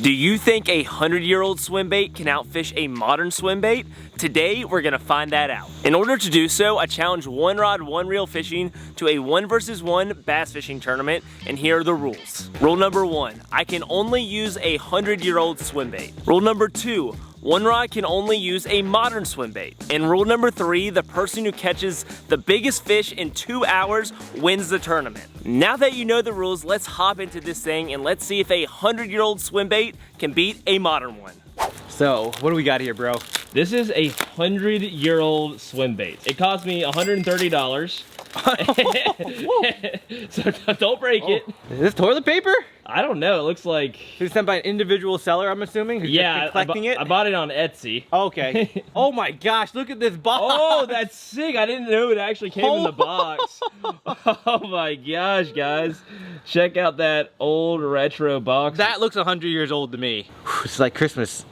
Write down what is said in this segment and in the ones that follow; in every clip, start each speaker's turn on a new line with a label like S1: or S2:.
S1: Do you think a 100-year-old swim bait can outfish a modern swim bait? Today, we're gonna find that out. In order to do so, I challenge one rod, one reel fishing to a 1 versus 1 bass fishing tournament, and here are the rules. Rule number 1, I can only use a 100-year-old swim bait. Rule number 2, one rod can only use a modern swim bait. And rule number 3, the person who catches the biggest fish in 2 hours wins the tournament. Now that you know the rules, let's hop into this thing and let's see if a 100-year-old swim bait can beat a modern one.
S2: So, what do we got here, bro?
S1: This is a 100-year-old swim bait. It cost me $130. So don't break it.
S2: Is this toilet paper?
S1: I don't know. It looks like
S2: It was sent by an individual seller, I'm assuming, who's just been collecting it?
S1: I bought it on Etsy.
S2: Okay. Oh my gosh, look at this box.
S1: Oh, that's sick. I didn't know it actually came in the box. Oh my gosh, guys. Check out that old retro box.
S2: That looks 100 years old to me. It's like Christmas.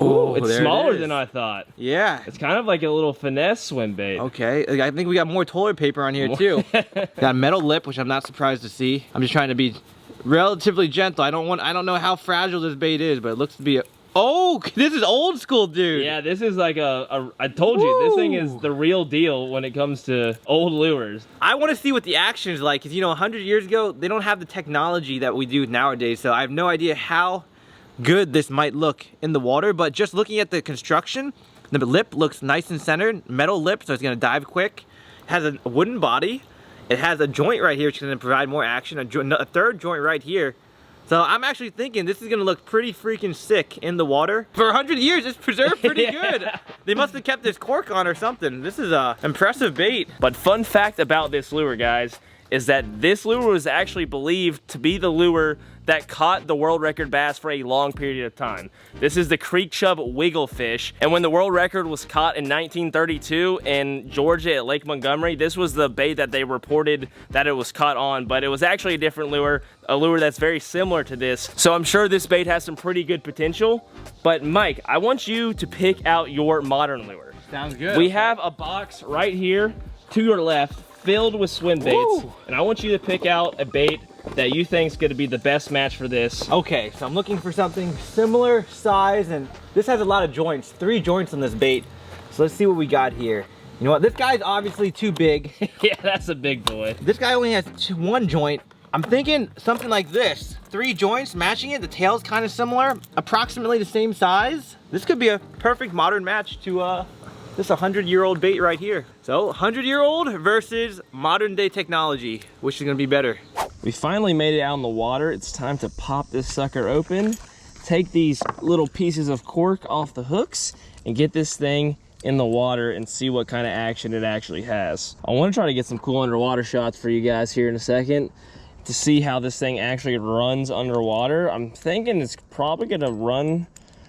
S1: Oh, it's
S2: there
S1: smaller
S2: it is.
S1: than I thought.
S2: Yeah.
S1: It's kind of like a little finesse swim bait.
S2: Okay, I think we got more toilet paper on here too. Got a metal lip, which I'm not surprised to see. I'm just trying to be relatively gentle. I don't know how fragile this bait is, but it looks to be oh, this is old school, dude.
S1: Yeah, this is like I told you, this thing is the real deal when it comes to old lures.
S2: I want to see what the action is like, because you know, 100 years ago, they don't have the technology that we do nowadays, so I have no idea how good this might look in the water. But just looking at the construction, the lip looks nice and centered, metal lip, so it's going to dive quick. It has a wooden body. It has a joint right here, which is going to provide more action, a third joint right here. So I'm actually thinking this is going to look pretty freaking sick in the water. For 100 years, it's preserved pretty good. They must have kept this cork on or something. This is a impressive bait.
S1: But fun fact about this lure, guys, is that this lure was actually believed to be the lure that caught the world record bass for a long period of time. This is the creek chub wigglefish, and when the world record was caught in 1932 in Georgia at Lake Montgomery, this was the bait that they reported that it was caught on, but it was actually a different lure, a lure that's very similar to this. So I'm sure this bait has some pretty good potential. But Mike, I want you to pick out your modern lure.
S2: Sounds good.
S1: We have a box right here to your left filled with swim baits. Woo! And I want you to pick out a bait that you think is going to be the best match for this.
S2: Okay, so I'm looking for something similar size, and this has a lot of joints, 3 joints on this bait. So let's see what we got here. You know what, this guy's obviously too big.
S1: Yeah, that's a big boy.
S2: This guy only has 1 joint. I'm thinking something like this, 3 joints, matching it. The tail's kind of similar, approximately the same size. This could be a perfect modern match to this 100-year-old bait right here. So 100-year-old versus modern day technology. Which is gonna be better?
S1: We finally made it out in the water. It's time to pop this sucker open, take these little pieces of cork off the hooks, and get this thing in the water and see what kind of action it actually has. I want to try to get some cool underwater shots for you guys here in a second to see how this thing actually runs underwater. I'm thinking it's probably gonna run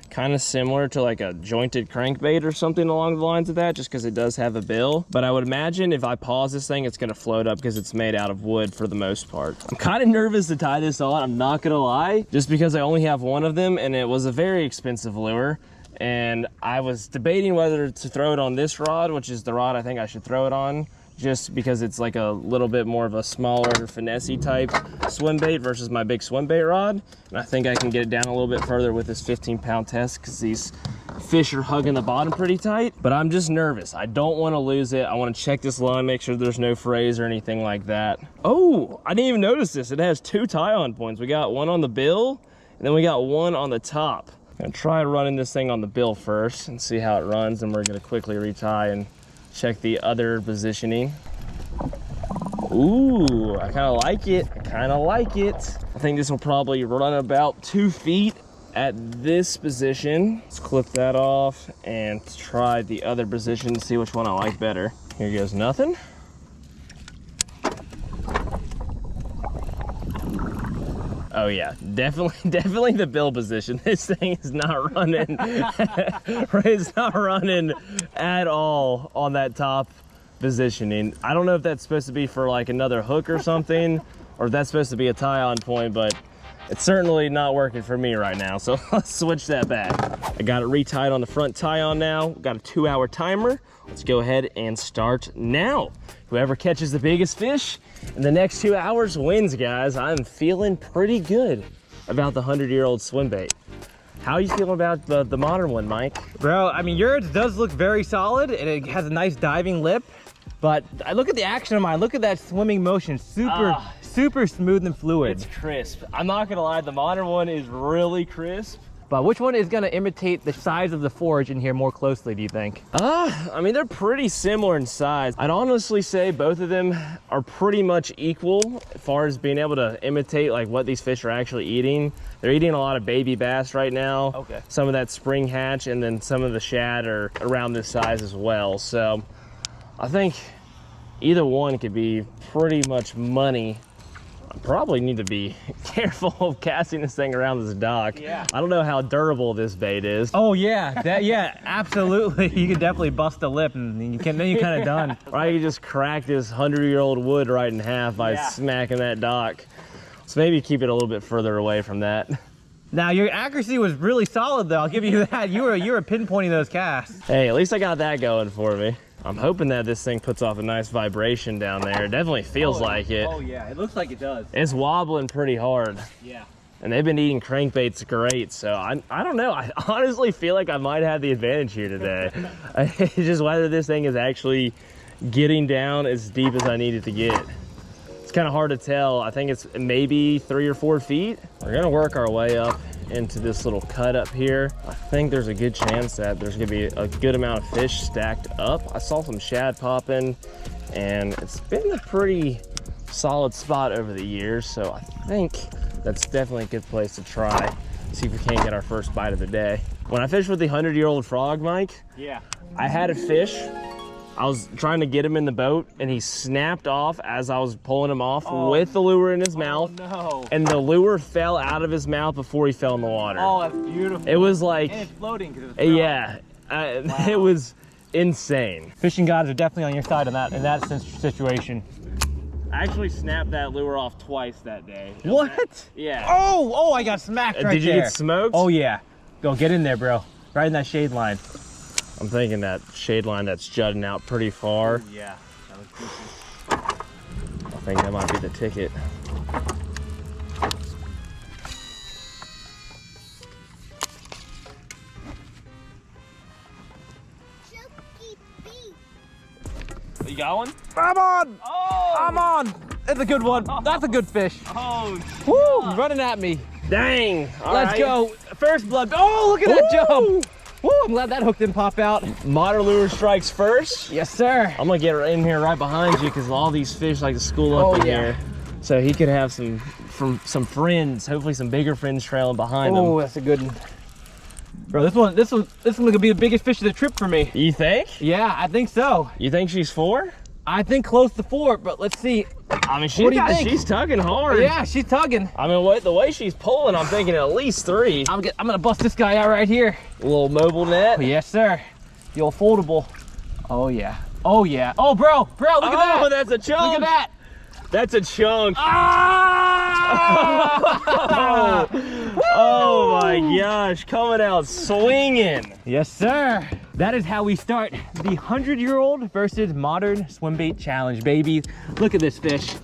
S1: kind of similar to like a jointed crankbait or something along the lines of that, just because it does have a bill. But I would imagine if I pause this thing, it's gonna float up because it's made out of wood for the most part. I'm kind of nervous to tie this on, I'm not gonna lie, just because I only have 1 of them and it was a very expensive lure. And I was debating whether to throw it on this rod, which is the rod I think I should throw it on, just because it's like a little bit more of a smaller finessey type swim bait versus my big swim bait rod. And I think I can get it down a little bit further with this 15-pound test because these fish are hugging the bottom pretty tight. But I'm just nervous. I don't want to lose it. I want to check this line, make sure there's no frays or anything like that. Oh, I didn't even notice this. It has 2 tie-on points. We got 1 on the bill and then we got 1 on the top. I'm gonna try running this thing on the bill first and see how it runs, and we're gonna quickly retie and check the other positioning. Ooh, I kind of like it. I kind of like it. I think this will probably run about 2 feet at this position. Let's clip that off and try the other position to see which one I like better. Here goes nothing. Oh yeah, definitely the bill position. This thing is not running. It's not running at all on that top positioning. I don't know if that's supposed to be for like another hook or something, or if that's supposed to be a tie-on point, but it's certainly not working for me right now. So let's switch that back. I got it retied on the front tie-on now. Got a 2-hour timer. Let's go ahead and start now. Whoever catches the biggest fish in the next 2 hours wins, guys. I'm feeling pretty good about the 100-year-old Swimbait. How are you feeling about the modern one, Mike?
S2: Bro, I mean, yours does look very solid and it has a nice diving lip, but I look at the action of mine. Look at that swimming motion. Super smooth and fluid.
S1: It's crisp. I'm not gonna lie, the modern one is really crisp.
S2: But which one is gonna imitate the size of the forge in here more closely, do you think?
S1: I mean, they're pretty similar in size. I'd honestly say both of them are pretty much equal as far as being able to imitate like what these fish are actually eating. They're eating a lot of baby bass right now.
S2: Okay.
S1: Some of that spring hatch, and then some of the shad are around this size as well. So I think either one could be pretty much money. I probably need to be careful of casting this thing around this dock.
S2: Yeah.
S1: I don't know how durable this bait is.
S2: Oh yeah, yeah, absolutely. You could definitely bust a lip and then you're kind of done.
S1: Or I could just crack this 100-year-old wood right in half by smacking that dock. So maybe keep it a little bit further away from that.
S2: Now your accuracy was really solid though, I'll give you that. You were pinpointing those casts.
S1: Hey, at least I got that going for me. I'm hoping that this thing puts off a nice vibration down there. It definitely feels like it.
S2: Oh yeah, it looks like it does.
S1: It's wobbling pretty hard.
S2: Yeah.
S1: And they've been eating crankbaits great, so I don't know. I honestly feel like I might have the advantage here today. It's just whether this thing is actually getting down as deep as I need it to get. It's kind of hard to tell. I think it's maybe 3 or 4 feet. We're gonna work our way up into this little cut up here. I think there's a good chance that there's gonna be a good amount of fish stacked up. I saw some shad popping, and it's been a pretty solid spot over the years, so I think that's definitely a good place to try. See if we can't get our first bite of the day. When I fished with the 100-year-old frog, Mike,
S2: yeah,
S1: I had a fish. I was trying to get him in the boat, and he snapped off as I was pulling him off with the lure in his mouth.
S2: No.
S1: And the lure fell out of his mouth before he fell in the water.
S2: Oh, that's beautiful.
S1: It was like,
S2: and it's floating because it was
S1: yeah, it was insane.
S2: Fishing gods are definitely on your side in that situation.
S1: I actually snapped that lure off twice that day.
S2: What?
S1: Yeah.
S2: Oh, I got smacked right there.
S1: Did you get smoked?
S2: Oh yeah. Go get in there, bro. Right in that shade line.
S1: I'm thinking that shade line that's jutting out pretty far.
S2: Yeah. That was decent.
S1: I think that might be the ticket. You got one?
S2: I'm on!
S1: Oh!
S2: I'm on! It's a good one. That's a good fish.
S1: Oh,
S2: Woo! Running at me.
S1: dang.
S2: Let's go. First blood. Oh, look at that jump. Woo, I'm glad that hook didn't pop out.
S1: Modern lure strikes first.
S2: Yes, sir.
S1: I'm gonna get in here right behind you because all these fish like to school up in here. So he could have some friends, hopefully some bigger friends trailing behind him.
S2: Oh, that's a good one. Bro, this one's gonna be the biggest fish of the trip for me.
S1: You think?
S2: Yeah, I think so.
S1: You think she's 4?
S2: I think close to 4, but let's see.
S1: I mean,
S2: What do you think?
S1: she's tugging hard.
S2: Yeah, she's tugging.
S1: I mean, the way she's pulling, I'm thinking at least 3.
S2: I'm gonna bust this guy out right here.
S1: A little mobile net.
S2: Yes, sir. The old foldable. Oh yeah. Oh yeah. Oh, bro, look at that.
S1: Oh, that's a chunk.
S2: Look at that.
S1: That's a chunk.
S2: Ah!
S1: Oh my gosh, coming out swinging.
S2: Yes, sir. That is how we start the 100-year-old versus modern swim bait challenge, baby. Look at this fish.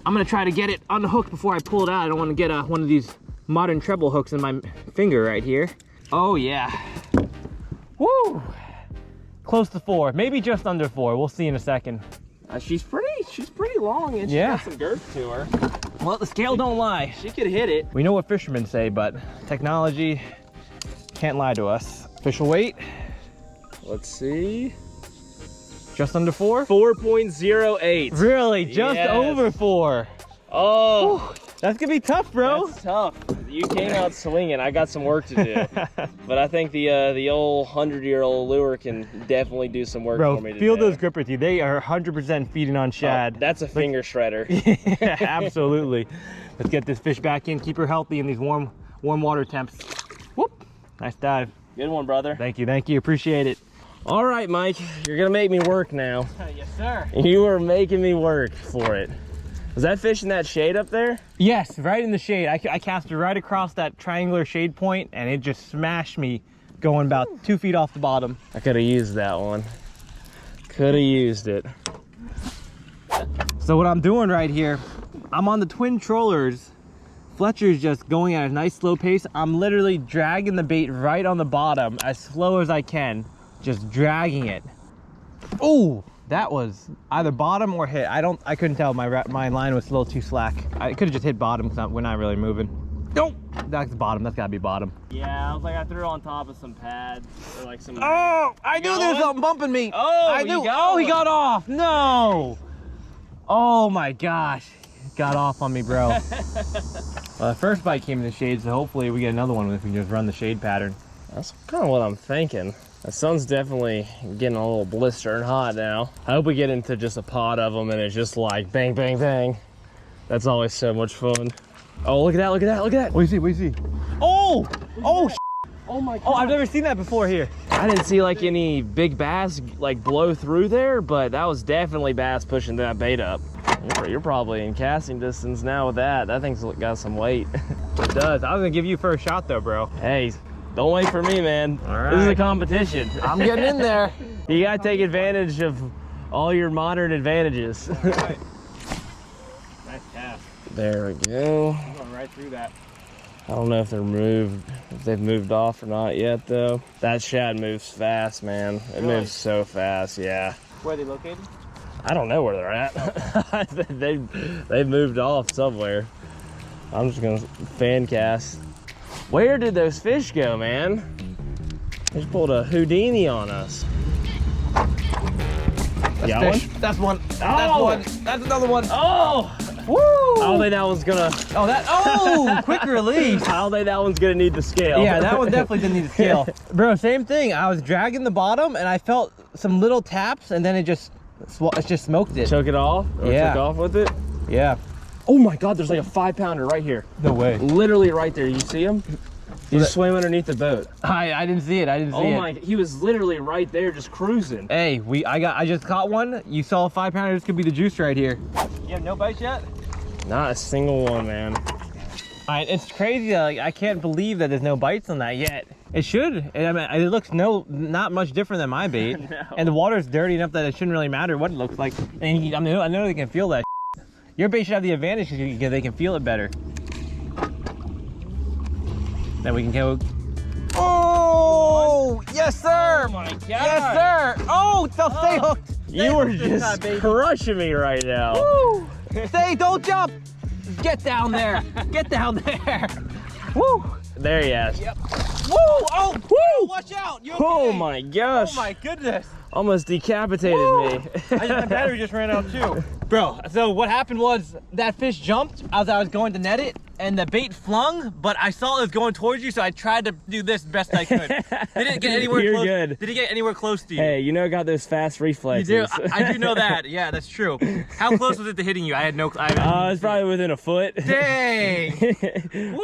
S2: I'm gonna try to get it on the hook before I pull it out. I don't want to get one of these modern treble hooks in my finger right here. Oh yeah. Woo! Close to 4, maybe just under 4. We'll see in a second.
S1: She's pretty long, and she's got some girth to her.
S2: Well, the scale don't lie.
S1: She could hit it.
S2: We know what fishermen say, but technology can't lie to us. Official weight,
S1: Let's see.
S2: just under 4?
S1: 4.08.
S2: Really? Just
S1: Yes.
S2: over 4.
S1: Oh,
S2: Whew. That's gonna be tough, bro.
S1: that's tough. You came out swinging. I got some work to do. But I think the old 100-year-old lure can definitely do some work
S2: Bro,
S1: for me today.
S2: feel those grippers, dude. They are 100% feeding on shad.
S1: Oh, that's a finger shredder.
S2: Yeah, absolutely. Let's get this fish back in. Keep her healthy in these warm water temps. Whoop. Nice dive.
S1: Good one, brother.
S2: Thank you. Appreciate it.
S1: All right, Mike, you're gonna make me work now.
S2: Yes, sir.
S1: You are making me work for it. Was that fish in that shade up there?
S2: Yes, right in the shade. I cast her right across that triangular shade point, and it just smashed me going about 2 feet off the bottom.
S1: I could have used that one. Could have used it.
S2: So what I'm doing right here, I'm on the twin trollers Fletcher's just going at a nice slow pace. I'm literally dragging the bait right on the bottom as slow as I can. Just dragging it. Oh, that was either bottom or hit. I couldn't tell. My line was a little too slack. I could have just hit bottom because we're not really moving. Nope, that's bottom. That's gotta be bottom.
S1: Yeah, I was like, I threw on top of some pads or like some.
S2: Oh, I knew there was something bumping me.
S1: Oh,
S2: I knew. Oh, he got off. No. Oh my gosh, got off on me, bro. Well, the first bite came in the shade, so hopefully we get another one if we can just run the shade pattern.
S1: That's kind of what I'm thinking. The sun's definitely getting a little blistering hot now. I hope we get into just a pod of them and it's just like bang, bang, bang. That's always so much fun. Oh, look at that, look at that, look at that.
S2: What do you see? Oh! Oh,
S1: oh my God.
S2: Oh, I've never seen that before here.
S1: I didn't see like any big bass like blow through there, but that was definitely bass pushing that bait up. You're probably in casting distance now with that. That thing's got some weight.
S2: It does. I was gonna give you first shot though, bro.
S1: Hey, don't wait for me, man.
S2: All right.
S1: This is a competition.
S2: I'm getting in there.
S1: You gotta take advantage of all your modern advantages.
S2: All right. Nice cast.
S1: There we go.
S2: I'm going right through that.
S1: I don't know if they've moved off or not yet though. That shad moves fast, man. It
S2: Really?
S1: moves so fast, yeah.
S2: Where are they located?
S1: I don't know where they're at. They've moved off somewhere. I'm just gonna fan cast. Where did those fish go, man? They just pulled a Houdini on us.
S2: That's
S1: Got
S2: fish.
S1: one?
S2: That's one.
S1: Oh!
S2: That's one. That's another one.
S1: Oh!
S2: Woo!
S1: I don't think that one's gonna.
S2: Oh, quick release.
S1: I don't think that one's gonna need the scale.
S2: Yeah, that one definitely didn't need a scale. Bro, same thing. I was dragging the bottom and I felt some little taps and then it just smoked it.
S1: Choke it off? Or
S2: Yeah.
S1: took off with it?
S2: Yeah.
S1: Oh my God, there's like a 5-pounder right here.
S2: No way.
S1: Literally right there. You see him? He just swam underneath the boat.
S2: I didn't see it. I didn't see it.
S1: Oh my, he was literally right there just cruising.
S2: Hey, I just caught one. You saw a 5-pounder. This could be the juice right here. You have no bites yet?
S1: Not a single one, man.
S2: It's crazy. Like, I can't believe that there's no bites on that yet. It should. I mean, it looks not much different than my bait.
S1: No.
S2: And the water's dirty enough that it shouldn't really matter what it looks like. And I know they can feel that. Your bait should have the advantage because they can feel it better. Then we can go. Oh, yes, sir.
S1: Oh my God.
S2: Yes, sir. Oh, stay hooked.
S1: You were just crushing me right now.
S2: Woo. Stay, don't jump. Get down there. Get down there. Woo.
S1: There he is.
S2: Yep. Woo. Oh, woo. Watch out. You're
S1: Oh
S2: okay.
S1: my gosh.
S2: Oh my goodness.
S1: Almost decapitated me.
S2: My battery just ran out too. Bro, so what happened was that fish jumped as I was going to net it and the bait flung, but I saw it was going towards you, so I tried to do this best I could. Didn't get anywhere
S1: You're
S2: close.
S1: good.
S2: Did it get anywhere close to you?
S1: Hey, you know I got those fast
S2: You
S1: reflexes.
S2: do. I do know that. Yeah, that's true. How close was it to hitting you? I had no.
S1: It's probably within a foot.
S2: Dang.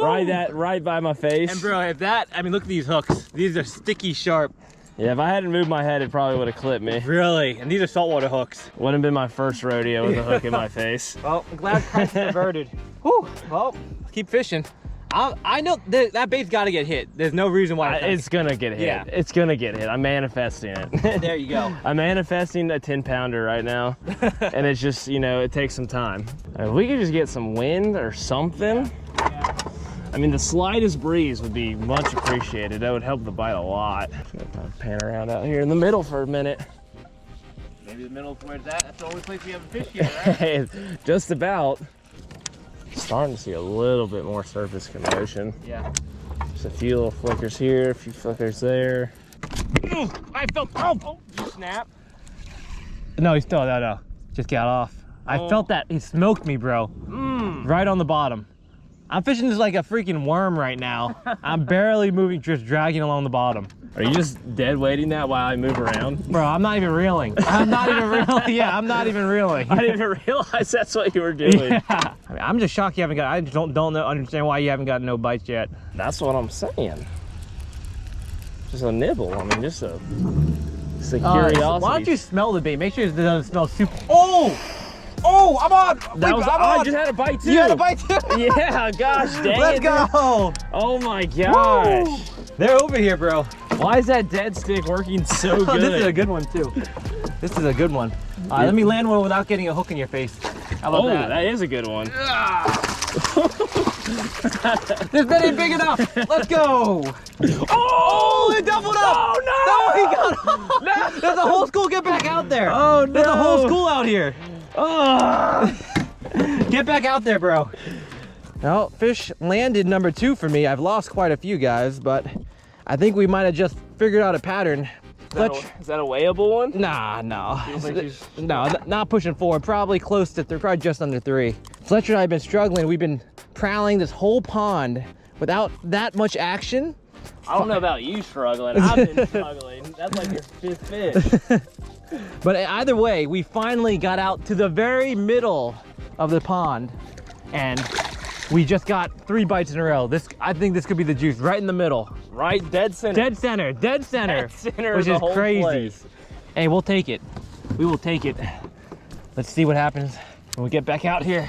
S1: right by my face.
S2: And bro, if that, I mean, look at these hooks. These are sticky sharp.
S1: Yeah, if I hadn't moved my head, it probably would have clipped me.
S2: Really? And these are saltwater hooks.
S1: Wouldn't have been my first rodeo with a hook in my face.
S2: Well, I'm glad Christ averted. Whew. Well, keep fishing. I know that bait's got to get hit. There's no reason why
S1: It's gonna get hit.
S2: Yeah.
S1: It's gonna get hit. I'm manifesting it.
S2: There you go.
S1: I'm manifesting a 10-pounder right now. And it's just, you know, it takes some time. If we could just get some wind or something.
S2: Yeah.
S1: I mean, the slightest breeze would be much appreciated. That would help the bite a lot. Just gonna pan around out here in the middle for a minute.
S2: Maybe the middle is where it's at. That's the only place we haven't fished yet, right?
S1: Just about. Starting to see a little bit more surface commotion.
S2: Yeah.
S1: Just a few little flickers here, a few flickers there.
S2: Ooh, I felt. Oh, you snap. No, no. Just got off. I felt that. He smoked me, bro. Right on the bottom. I'm fishing this like a freaking worm right now. I'm barely moving, just dragging along the bottom.
S1: Are you just dead weighting that while I move around?
S2: Bro, I'm not even reeling. I'm not even reeling. Yeah, I'm not even reeling.
S1: I didn't even realize that's what you were doing.
S2: Yeah. I mean, I'm just shocked you haven't got. I just don't understand why you haven't got no bites yet.
S1: That's what I'm saying. Just a nibble. I mean, just a curiosity.
S2: Why don't you smell the bait? Make sure it doesn't smell super. Oh, I'm on.
S1: I just had a bite too.
S2: You had a bite too.
S1: Yeah, gosh dang
S2: Let's
S1: it.
S2: go.
S1: Oh my gosh.
S2: Woo. They're over here, bro.
S1: Why is that dead stick working so good?
S2: This is a good one too. This is a good one. Let me land one without getting a hook in your face. How about that?
S1: That is a good one.
S2: This bait ain't big enough. Let's go. Oh, it doubled up.
S1: Oh, no.
S2: No, he got no. There's a whole school. Get back out there.
S1: Oh, no.
S2: There's a whole school out here.
S1: Oh.
S2: Get back out there, bro. Well, fish landed number 2 for me. I've lost quite a few guys, but I think we might have just figured out a pattern.
S1: Is that a weighable one?
S2: Nah, no.
S1: You think she's...
S2: No, not pushing 4. Probably close to 3, probably just under 3. Fletcher and I have been struggling. We've been prowling this whole pond without that much action.
S1: I don't know about you struggling. I've been struggling. That's like your 5th fish.
S2: But either way, we finally got out to the very middle of the pond, and we just got 3 bites in a row. I think this could be the juice, right in the middle.
S1: Right, dead center.
S2: Dead center, dead center.
S1: Dead center
S2: which
S1: of
S2: is
S1: the whole
S2: crazy.
S1: place.
S2: Hey, we'll take it. We will take it. Let's see what happens when we get back out here.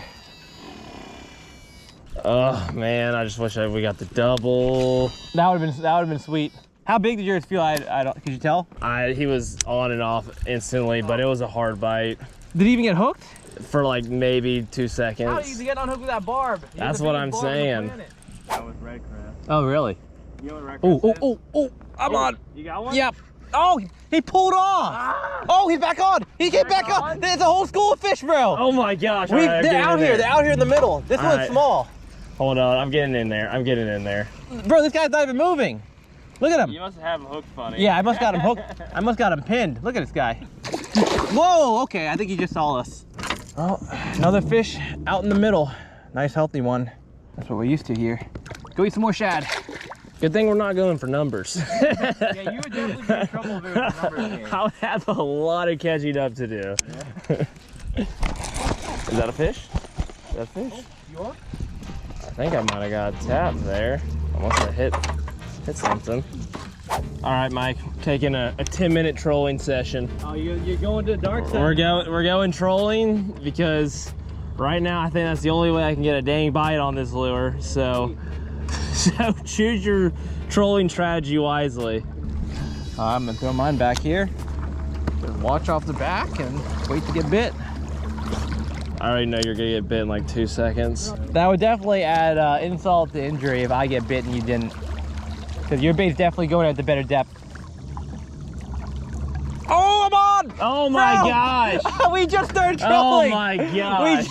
S1: Oh man, I just wish we got the double.
S2: That would have been sweet. How big did yours feel? I don't. Could you tell?
S1: He was on and off instantly, but it was a hard bite
S2: Did he even get hooked?
S1: for like maybe 2 seconds.
S2: How easy to get unhooked with that barb?
S1: That's what I'm saying.
S3: That was red crab.
S2: Oh really?
S3: You know what red crab is?
S2: Oh! I'm on.
S3: You got one?
S2: Yep. Oh, he pulled off.
S1: Ah!
S2: Oh, he's back on. He came back on. There's a whole school of fish, bro.
S1: Oh my gosh.
S2: They're
S1: Alright, I'm getting
S2: out
S1: in
S2: here.
S1: there.
S2: They're out here in the middle. This one's
S1: Alright.
S2: small.
S1: Hold on, I'm getting in there. I'm getting in there.
S2: Bro, this guy's not even moving. Look at him.
S1: You must have him hooked funny.
S2: Yeah, I must got him hooked. I must got him pinned. Look at this guy. Whoa, okay, I think he just saw us. Oh, another fish out in the middle. Nice healthy one. That's what we're used to here. Go eat some more shad.
S1: Good thing we're not going for numbers.
S3: Yeah, you would definitely be in trouble if it was a numbers game.
S1: I would have a lot of catching up to do.
S3: Yeah.
S1: Is that a fish? Is that a fish?
S3: You are?
S1: I think I might have got tapped there. I must have hit something. All right, Mike, taking a 10-minute trolling session.
S3: Oh, you're going to the dark side.
S1: We're going trolling because right now I think that's the only way I can get a dang bite on this lure. So choose your trolling strategy wisely.
S2: I'm gonna throw mine back here. Watch off the back and wait to get bit.
S1: I already know you're gonna get bit in like 2 seconds.
S2: That would definitely add insult to injury if I get bit and you didn't. Because your bait's definitely going at the better depth. Oh, I'm on!
S1: Oh my
S2: Bro!
S1: gosh!
S2: We just started
S1: Oh
S2: trolling!
S1: my gosh!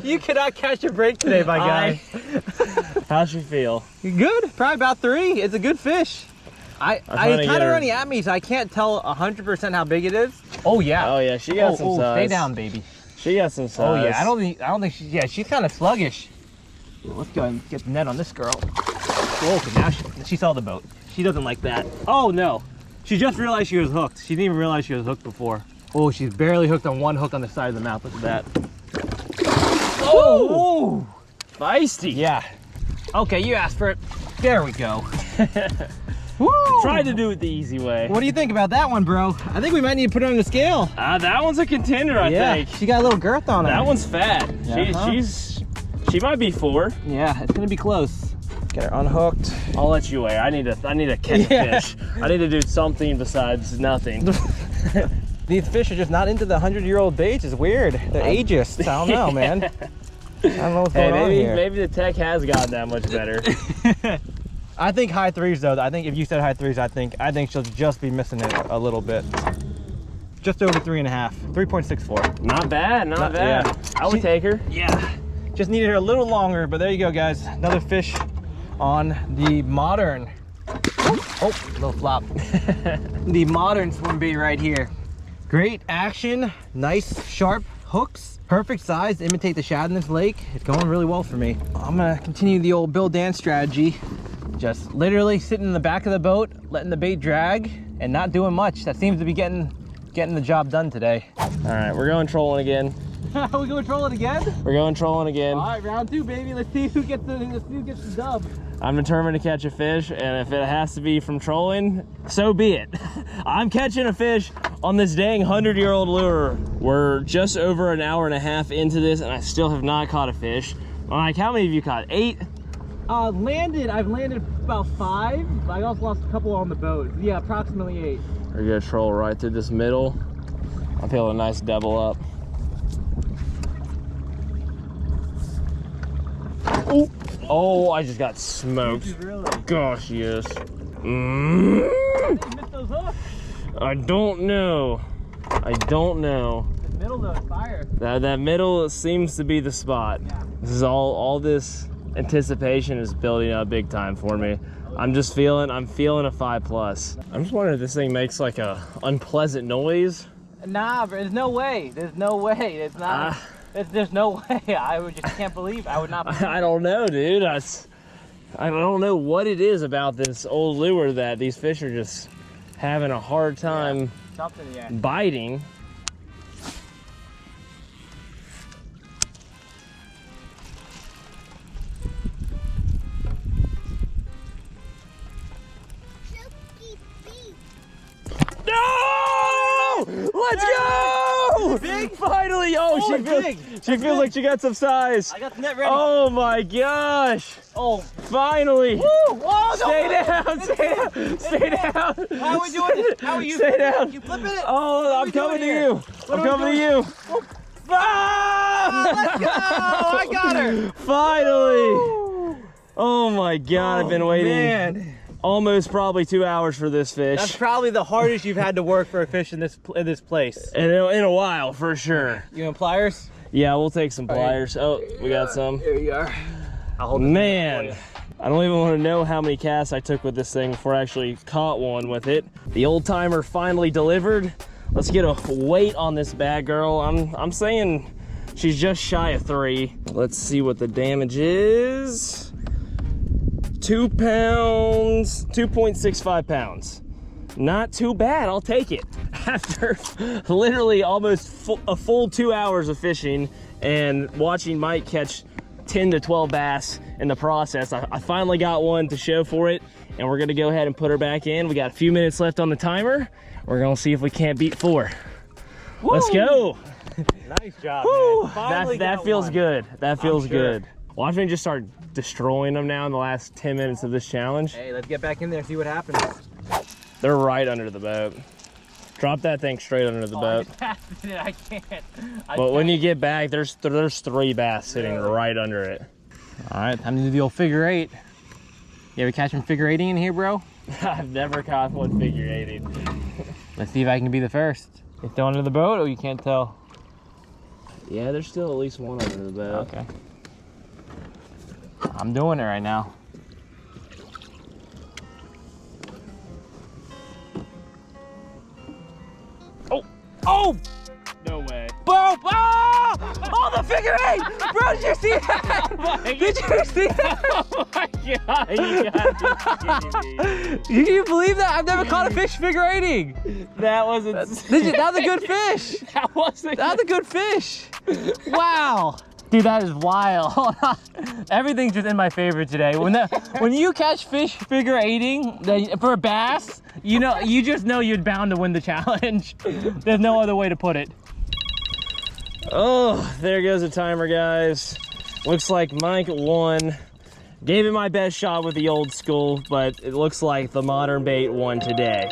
S2: You cannot catch a break today, my guy.
S1: How'd you feel?
S2: Good, probably about 3. It's a good fish. It's
S1: trying to
S2: kind
S1: get
S2: of
S1: her-
S2: running at me, so I can't tell 100% how big it is. Oh yeah.
S1: Oh yeah, she got some size.
S2: Stay down, baby.
S1: She got some size.
S2: Oh yeah, I don't think she's kind of sluggish. Let's go and get the net on this girl. Oh, okay, now she saw the boat. She doesn't like that. Oh no, she just realized she was hooked. She didn't even realize she was hooked before. Oh, she's barely hooked on one hook on the side of the mouth. Look at that. Oh,
S1: feisty.
S2: yeah. Okay, you asked for it. There we go. Woo!
S1: Tried to do it the easy way.
S2: What do you think about that one, bro? I think we might need to put her on the scale.
S1: That one's a contender, I think.
S2: She got a little girth on her.
S1: That one's fat.
S2: Uh-huh.
S1: She might be 4.
S2: Yeah, it's gonna be close. Get her unhooked.
S1: I'll let you weigh. I need to catch a fish. I need to do something besides nothing.
S2: These fish are just not into the 100-year-old baits. It's weird. They're ageist. I don't know, man. I don't know what's going on here.
S1: Maybe the tech has gotten that much better.
S2: I think high 3s though. I think if you said high 3s, I think she'll just be missing it a little bit. Just over 3.5. 3.64.
S1: Not bad, not bad.
S2: Yeah.
S1: I would take her.
S2: Yeah. Just needed her a little longer, but there you go, guys. Another fish on the modern. Oh, little flop. The modern swim bait right here. Great action, nice sharp hooks, perfect size to imitate the shad in this lake. It's going really well for me. I'm gonna continue the old Bill Dance strategy. Just literally sitting in the back of the boat, letting the bait drag and not doing much. That seems to be getting the job done today.
S1: All right, we're going trolling again.
S2: We going troll it again?
S1: We're going trolling again.
S2: All right, round 2, baby. Let's see who gets the dub.
S1: I'm determined to catch a fish, and if it has to be from trolling, so be it. I'm catching a fish on this dang 100-year-old lure. We're just over an hour and a half into this, and I still have not caught a fish. Mike, how many have you caught? 8?
S2: I've landed about 5. I also lost a couple on the boat. Yeah, approximately 8.
S1: We're gonna troll right through this middle. I feel a nice double up. Oh, oh, I just got smoked.
S3: Really?
S1: Gosh, yes.
S3: How did you miss those hooks?
S1: I don't know. I don't know.
S3: The middle though is fire.
S1: That middle seems to be the spot.
S3: Yeah.
S1: This is all this anticipation is building up big time for me. I'm feeling a 5+. I'm just wondering if this thing makes like a unpleasant noise.
S3: Nah, bro, there's no way. There's no way. It's not. There's no way. I would just can't believe. I would not. Believe
S1: I don't know, dude. I don't know what it is about this old lure that these fish are just having a hard time
S3: something. Yeah.
S1: biting. No! Let's go!
S3: Big?
S1: Finally! Oh,
S3: Oh, big.
S1: She feels like she got some size.
S3: I got the net ready.
S1: Oh my gosh!
S3: Oh.
S1: Finally!
S3: Woo! Whoa,
S1: Stay down! Stay down! Stay down!
S3: How are we doing this? How are you?
S1: Stay down!
S3: You flipping it?
S1: Oh, I'm coming to you! I'm coming to you! Ah!
S3: Let's go! I got her!
S1: Finally! Oh my god, I've been waiting
S3: Man.
S1: almost probably 2 hours for this fish.
S3: That's probably the hardest you've had to work for a fish in this place.
S1: in a while, for sure.
S3: You want pliers?
S1: Yeah, we'll take some pliers. Oh, we got some.
S3: Here you are. I'll hold it
S1: Man,
S3: for you.
S1: I don't even want to know how many casts I took with this thing before I actually caught one with it. The old timer finally delivered. Let's get a weight on this bad girl. I'm saying she's just shy of 3. Let's see what the damage is. 2 pounds, 2.65 pounds. Not too bad, I'll take it. After literally almost a full 2 hours of fishing and watching Mike catch 10 to 12 bass in the process, I finally got one to show for it, and we're gonna go ahead and put her back in. We got a few minutes left on the timer. We're gonna see if we can't beat 4. Woo! Let's go.
S3: Nice job,
S1: Woo!
S3: man. Finally
S1: That
S3: got
S1: feels
S3: one.
S1: good. That feels
S3: sure.
S1: good. Watch me just start destroying them now in the last 10 minutes of this challenge.
S3: Hey, let's get back in there and see what happens.
S1: They're right under the boat. Drop that thing straight under the boat.
S3: I can't.
S1: But when you get back, there's 3 bass sitting right under it.
S3: All right, time to do the old figure 8. You ever catch him figure 8ing in here, bro?
S1: I've never caught one figure 8ing.
S3: Let's see if I can be the first. You still under the boat, or you can't tell?
S1: Yeah, there's still at least one under the boat.
S3: Okay. I'm doing it right now.
S1: Oh! Oh! No way.
S3: Boom! Oh! Oh, the figure 8! Bro, did you see that? Did you see that?
S1: Oh my god, you gotta be kidding me.
S3: Can you believe that? I've never caught a fish figure 8ing.
S1: That was insane.
S3: That was a good fish.
S1: That was
S3: a good fish. Wow. Dude, that is wild. Everything's just in my favor today. When you catch fish figure 8ing for a bass, you just know you're bound to win the challenge. There's no other way to put it.
S1: Oh, there goes the timer, guys. Looks like Mike won. Gave it my best shot with the old school, but it looks like the modern bait won today.